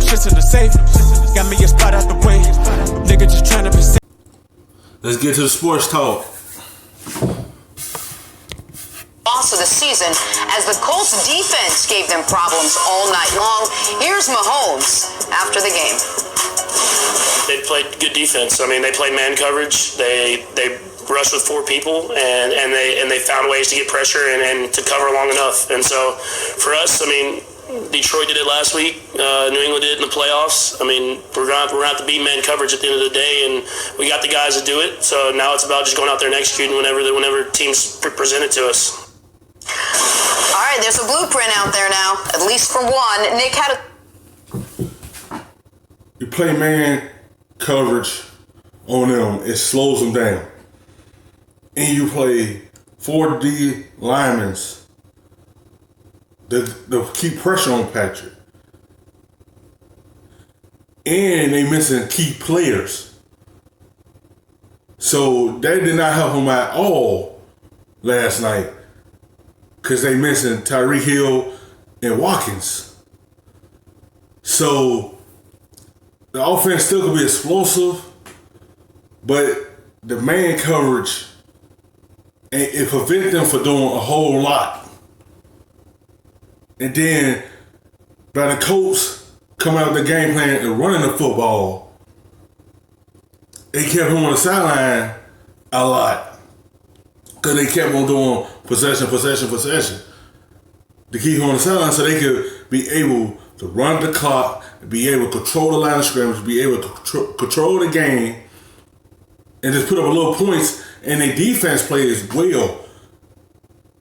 shit's in the safe. Got me a spot out the way. Nigga just tryna be safe. Let's get to the sports talk. Loss of the season as the Colts defense gave them problems all night long. Here's Mahomes after the game. They played good defense. I mean, they played man coverage. They rushed with 4 people, and they found ways to get pressure and to cover long enough. And so for us, I mean, Detroit did it last week. New England did it in the playoffs. I mean, we're going to have to beat man coverage at the end of the day, and we got the guys to do it. So now it's about just going out there and executing whenever teams present it to us. All right, there's a blueprint out there now, at least for one. Nick, how to... You play man coverage on them, it slows them down. And you play 4 D linemen to keep pressure on Patrick. And they missing key players. So that did not help them at all last night. Because they missing Tyreek Hill and Watkins. So the offense still could be explosive, but the man coverage, it prevents them from doing a whole lot. And then by the Colts coming out with the game plan and running the football, they kept him on the sideline a lot. Because they kept on doing possession, to keep him on the sideline so they could be able to run the clock, be able to control the line of scrimmage, be able to control the game, and just put up a little points. And their defense plays well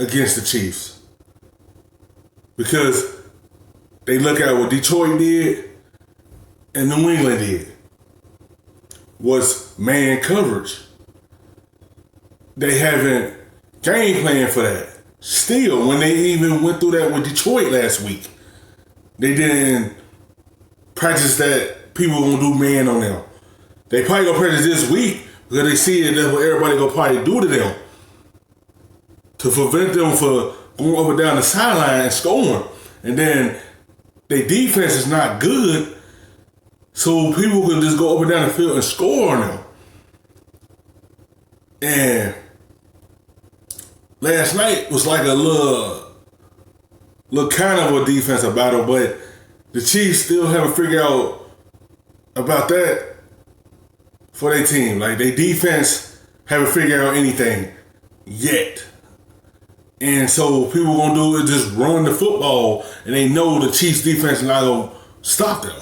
against the Chiefs. Because they look at what Detroit did and New England did. Was man coverage. They haven't game plan for that. Still, when they even went through that with Detroit last week, they didn't practice that people gonna do man on them. They probably gonna practice this week because they see it, that's what everybody gonna probably do to them. To prevent them from going up and down the sideline and scoring. And then their defense is not good, so people can just go up and down the field and score on them. And last night was like a little kind of a defensive battle, but the Chiefs still haven't figured out about that for their team. Like, their defense haven't figured out anything yet. And so people gonna do is just run the football, and they know the Chiefs defense is not gonna stop them.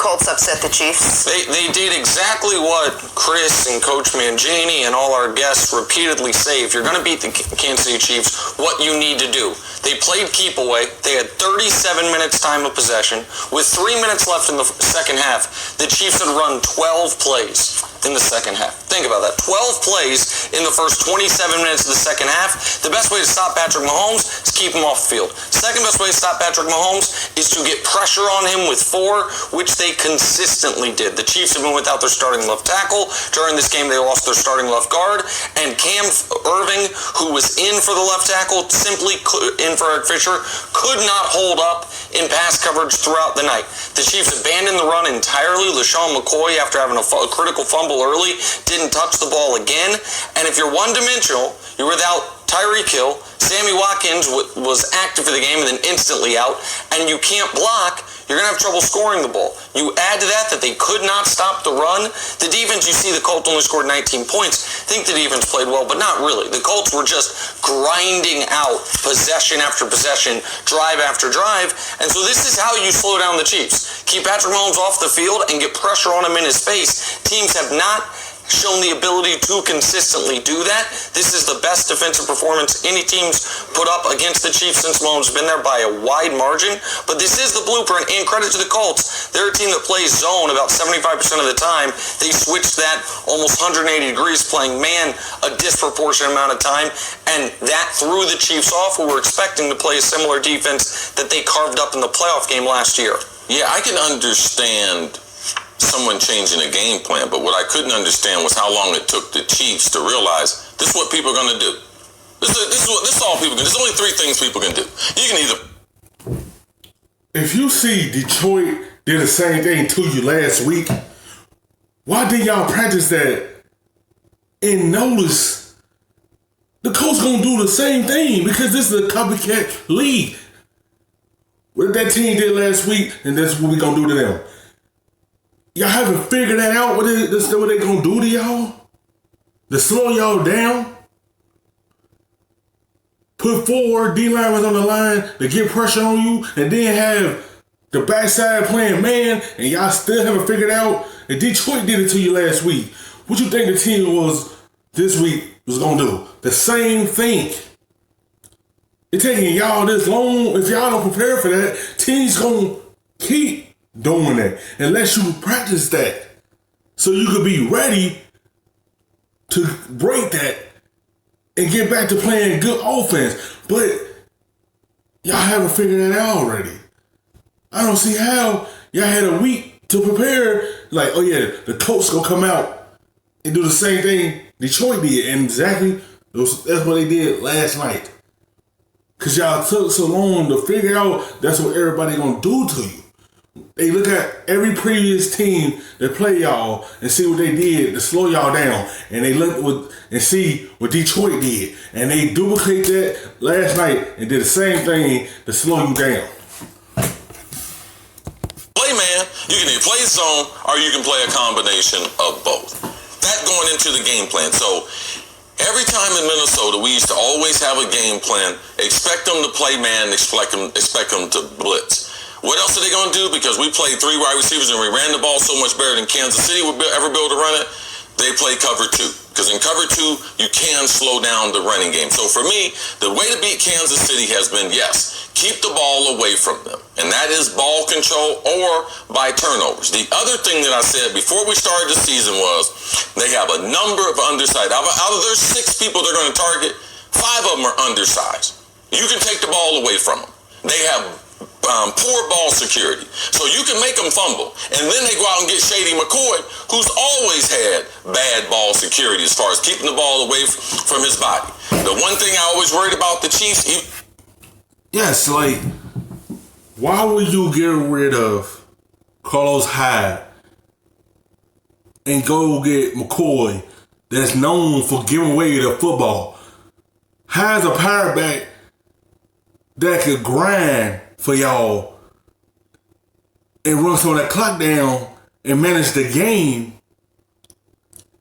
Colts upset the Chiefs. They did exactly what Chris and Coach Mangini and all our guests repeatedly say. If you're going to beat the Kansas City Chiefs, what you need to do. They played keep away. They had 37 minutes time of possession. With 3 minutes left in the second half, the Chiefs had run 12 plays in the second half. Think about that. 12 plays in the first 27 minutes of the second half. The best way to stop Patrick Mahomes is keep him off the field. Second best way to stop Patrick Mahomes is to get pressure on him with 4, which they consistently did. The Chiefs have been without their starting left tackle. During this game, they lost their starting left guard. And Cam Irving, who was in for the left tackle, in for Eric Fisher, could not hold up in pass coverage throughout the night. The Chiefs abandoned the run entirely. LaShawn McCoy, after having a critical fumble early, didn't touch the ball again. And if you're one-dimensional, you're without Tyreek Hill. Sammy Watkins was active for the game and then instantly out. And you can't block, you're going to have trouble scoring the ball. You add to that they could not stop the run. The defense, you see the Colts only scored 19 points. I think the defense played well, but not really. The Colts were just grinding out possession after possession, drive after drive. And so this is how you slow down the Chiefs. Keep Patrick Mahomes off the field and get pressure on him in his face. Teams have not shown the ability to consistently do that. This is the best defensive performance any team's put up against the Chiefs since Mahomes has been there by a wide margin. But this is the blueprint, and credit to the Colts. They're a team that plays zone about 75% of the time. They switched that almost 180 degrees, playing man a disproportionate amount of time, and that threw the Chiefs off, who were expecting to play a similar defense that they carved up in the playoff game last year. Yeah, I can understand someone changing a game plan, but what I couldn't understand was how long it took the Chiefs to realize this is what people are going to do. This is all people can do. There's only 3 things people can do. You can either if you see Detroit did the same thing to you last week, why did y'all practice that and notice the Colts gonna do the same thing? Because this is a copycat league. What that team did last week, and that's what we gonna do to them. Y'all haven't figured that out? What they gonna do to y'all? To slow y'all down? Put 4 D-linemen on the line to get pressure on you, and then have the backside playing man, and y'all still haven't figured out? And Detroit did it to you last week. What you think the team was this week was gonna do? The same thing. It's taking y'all this long. If y'all don't prepare for that, teams gonna keep doing that unless you practice that, so you could be ready to break that and get back to playing good offense. But y'all haven't figured that out already. I don't see how y'all had a week to prepare. Like, oh yeah, the Colts gonna come out and do the same thing Detroit did, and exactly that's what they did last night. Cause y'all took so long to figure out that's what everybody gonna do to you. They look at every previous team that play y'all and see what they did to slow y'all down, and they look and see what Detroit did, and they duplicate that last night and did the same thing to slow you down. Play man, you can either play zone or you can play a combination of both. That going into the game plan. So every time in Minnesota, we used to always have a game plan. Expect them to play man, expect them to blitz. What else are they going to do? Because we played 3 wide receivers and we ran the ball so much better than Kansas City would ever be able to run it. They play cover 2. Because in cover 2, you can slow down the running game. So for me, the way to beat Kansas City has been, yes, keep the ball away from them. And that is ball control or by turnovers. The other thing that I said before we started the season was they have a number of undersized. Out of their 6 people they're going to target, 5 of them are undersized. You can take the ball away from them. They have poor ball security. So you can make them fumble. And then they go out and get Shady McCoy, who's always had bad ball security as far as keeping the ball away from his body. The one thing I always worried about the Chiefs... Yes, like, why would you get rid of Carlos Hyde and go get McCoy that's known for giving away the football? Hyde's a power back that could grind for y'all and run some of that clock down and manage the game.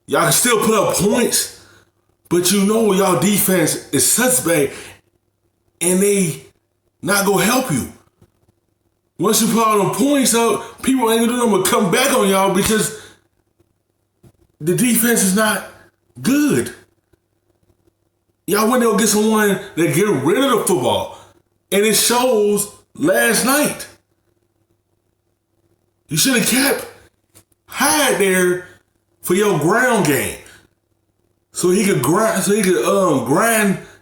Y'all can still put up points, but you know y'all defense is suspect and they not gonna help you. Once you put all them points up, people ain't gonna do nothing but come back on y'all because the defense is not good. Y'all went there to get someone that get rid of the football. And it shows last night. You should have kept Hyde there for your ground game, so he could grind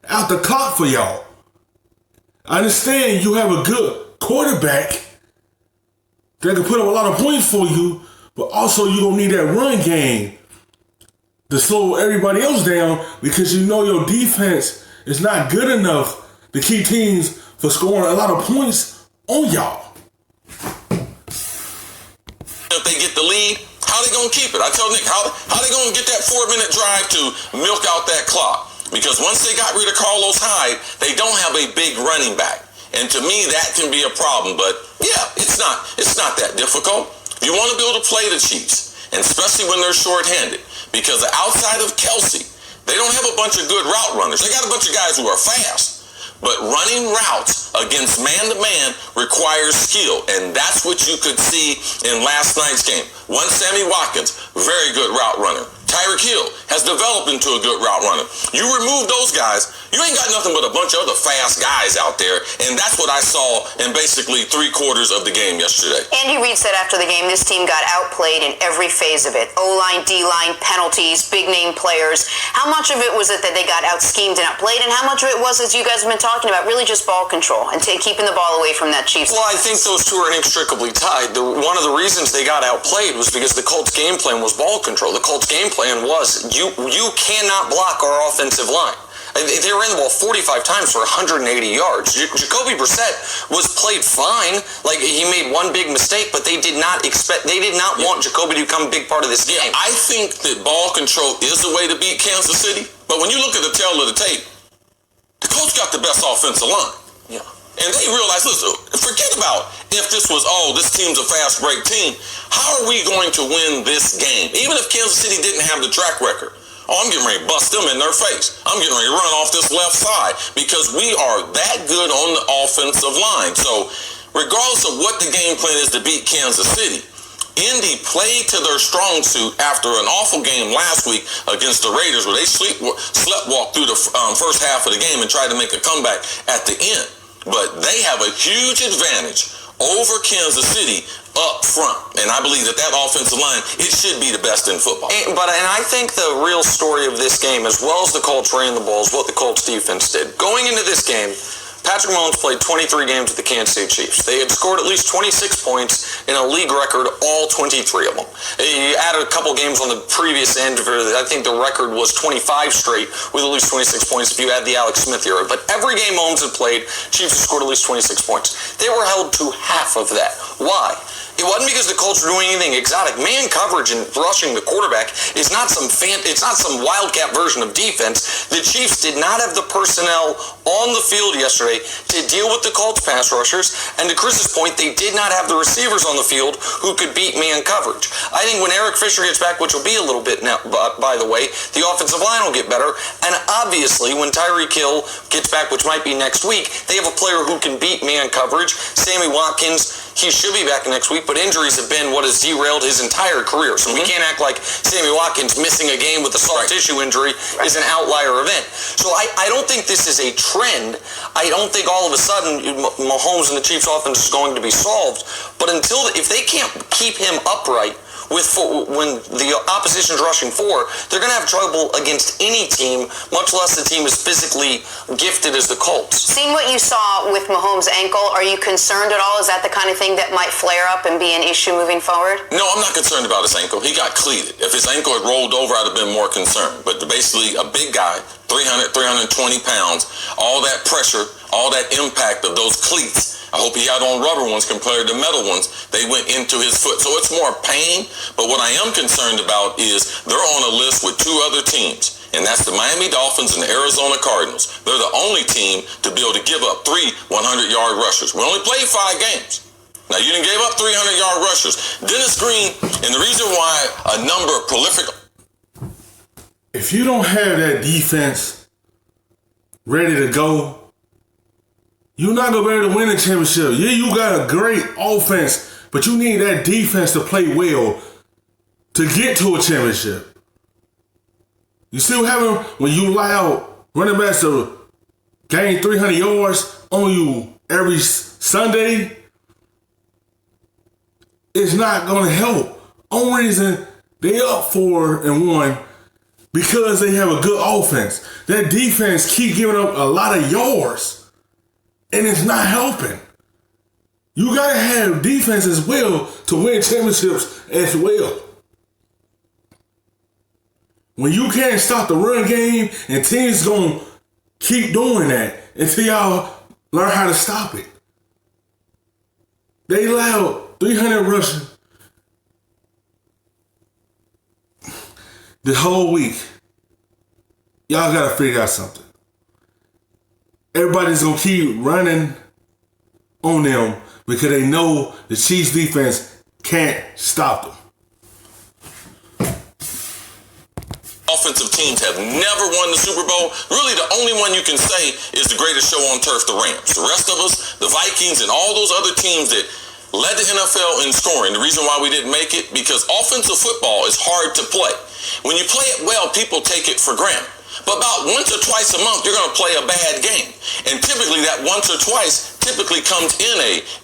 out the clock for y'all. I understand you have a good quarterback that can put up a lot of points for you, but also you don't need that run game to slow everybody else down because you know your defense is not good enough to keep teams for scoring a lot of points on y'all. If they get the lead, how they going to keep it? I tell Nick, how they going to get that 4-minute drive to milk out that clock? Because once they got rid of Carlos Hyde, they don't have a big running back. And to me, that can be a problem. But yeah, it's not that difficult. You want to be able to play the Chiefs, and especially when they're shorthanded. Because outside of Kelsey, they don't have a bunch of good route runners. They got a bunch of guys who are fast. But running routes against man-to-man requires skill, and that's what you could see in last night's game. One Sammy Watkins, very good route runner. Tyreek Hill has developed into a good route runner. You remove those guys, you ain't got nothing but a bunch of other fast guys out there, and that's what I saw in basically 3/4 of the game yesterday. Andy Reid said after the game this team got outplayed in every phase of it. O-line, D-line, penalties, big-name players. How much of it was it that they got out-schemed and outplayed, and how much of it was, as you guys have been talking about, really just ball control and keeping the ball away from that Chiefs? Well, I think those two are inextricably tied. One of the reasons they got outplayed was because the Colts' game plan was ball control. The Colts' game plan was you cannot block our offensive line. They ran the ball 45 times for 180 yards. Jacoby Brissett was played fine. Like, he made one big mistake, but they did not want Jacoby to become a big part of this game. I think that ball control is the way to beat Kansas City, but when you look at the tail of the tape, the Colts got the best offensive line. Yeah. And they realized, listen, forget about if this was, this team's a fast break team. How are we going to win this game? Even if Kansas City didn't have the track record. I'm getting ready to bust them in their face. I'm getting ready to run off this left side because we are that good on the offensive line. So regardless of what the game plan is to beat Kansas City, Indy played to their strong suit after an awful game last week against the Raiders where they sleptwalked through the first half of the game and tried to make a comeback at the end. But they have a huge advantage over Kansas City up front. And I believe that offensive line, it should be the best in football. And I think the real story of this game, as well as the Colts ran the ball, is what the Colts defense did. Going into this game, Patrick Mahomes played 23 games with the Kansas City Chiefs. They had scored at least 26 points in a league record, all 23 of them. You added a couple games on the previous end. I think the record was 25 straight with at least 26 points if you add the Alex Smith era. But every game Mahomes had played, Chiefs had scored at least 26 points. They were held to half of that. Why? It wasn't because the Colts were doing anything exotic. Man coverage and rushing the quarterback is not some wildcat version of defense. The Chiefs did not have the personnel on the field yesterday to deal with the Colts pass rushers. And to Chris's point, they did not have the receivers on the field who could beat man coverage. I think when Eric Fisher gets back, which will be a little bit now, by the way, the offensive line will get better. And obviously, when Tyreek Hill gets back, which might be next week, they have a player who can beat man coverage. Sammy Watkins, he should be back next week, but injuries have been what has derailed his entire career. So we can't act like Sammy Watkins missing a game with a soft tissue injury is an outlier event. So I don't think this is a trend. I don't think all of a sudden Mahomes and the Chiefs offense is going to be solved. But if they can't keep him upright when the opposition's rushing four, they're going to have trouble against any team, much less the team as physically gifted as the Colts. Seeing what you saw with Mahomes' ankle, are you concerned at all? Is that the kind of thing that might flare up and be an issue moving forward? No, I'm not concerned about his ankle. He got cleated. If his ankle had rolled over, I'd have been more concerned. But basically, a big guy, 300, 320 pounds, all that pressure, all that impact of those cleats, I hope he had on rubber ones compared to metal ones. They went into his foot. So it's more pain. But what I am concerned about is they're on a list with two other teams. And that's the Miami Dolphins and the Arizona Cardinals. They're the only team to be able to give up 3 100-yard rushers. We only played 5 games. Now, you didn't give up 300-yard rushers. Dennis Green, and the reason why a number of prolific... If you don't have that defense ready to go, you're not going to be able to win a championship. Yeah, you got a great offense, but you need that defense to play well to get to a championship. You see what happened when you allow running backs to gain 300 yards on you every Sunday? It's not going to help. Only reason they up 4-1 because they have a good offense. That defense keep giving up a lot of yards. And it's not helping. You got to have defense as well to win championships as well. When you can't stop the run game and teams going to keep doing that until y'all learn how to stop it. They allowed 300 rushing the whole week. Y'all got to figure out something. Everybody's going to keep running on them because they know the Chiefs defense can't stop them. Offensive teams have never won the Super Bowl. Really, the only one you can say is the greatest show on turf, the Rams. The rest of us, the Vikings, and all those other teams that led the NFL in scoring. The reason why we didn't make it, because offensive football is hard to play. When you play it well, people take it for granted. But about once or twice a month, you're going to play a bad game. And typically that once or twice typically comes in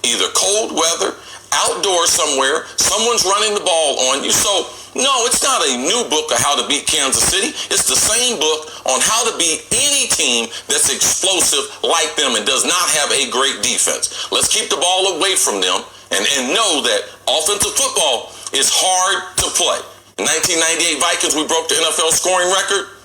either cold weather, outdoors somewhere, someone's running the ball on you. So, no, it's not a new book of how to beat Kansas City. It's the same book on how to beat any team that's explosive like them and does not have a great defense. Let's keep the ball away from them and know that offensive football is hard to play. In 1998 Vikings, we broke the NFL scoring record.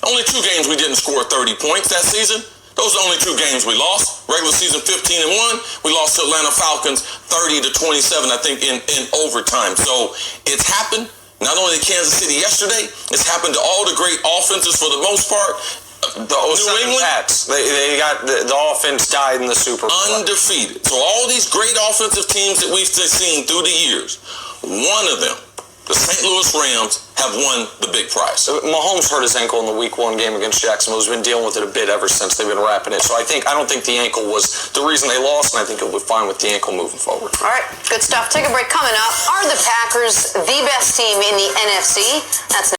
Only 2 games we didn't score 30 points that season. Those are the only 2 games we lost. Regular season 15-1. We lost to Atlanta Falcons 30-27, I think, in overtime. So it's happened. Not only to Kansas City yesterday, it's happened to all the great offenses for the most part. The New England Pats, they got the offense died in the Super Bowl. Undefeated. So all these great offensive teams that we've seen through the years, one of them, the St. Louis Rams, have won the big prize. Mahomes hurt his ankle in the Week 1 game against Jacksonville. He's been dealing with it a bit ever since. They've been wrapping it. So I don't think the ankle was the reason they lost, and I think it'll be fine with the ankle moving forward. All right, good stuff. Take a break. Coming up, are the Packers the best team in the NFC? That's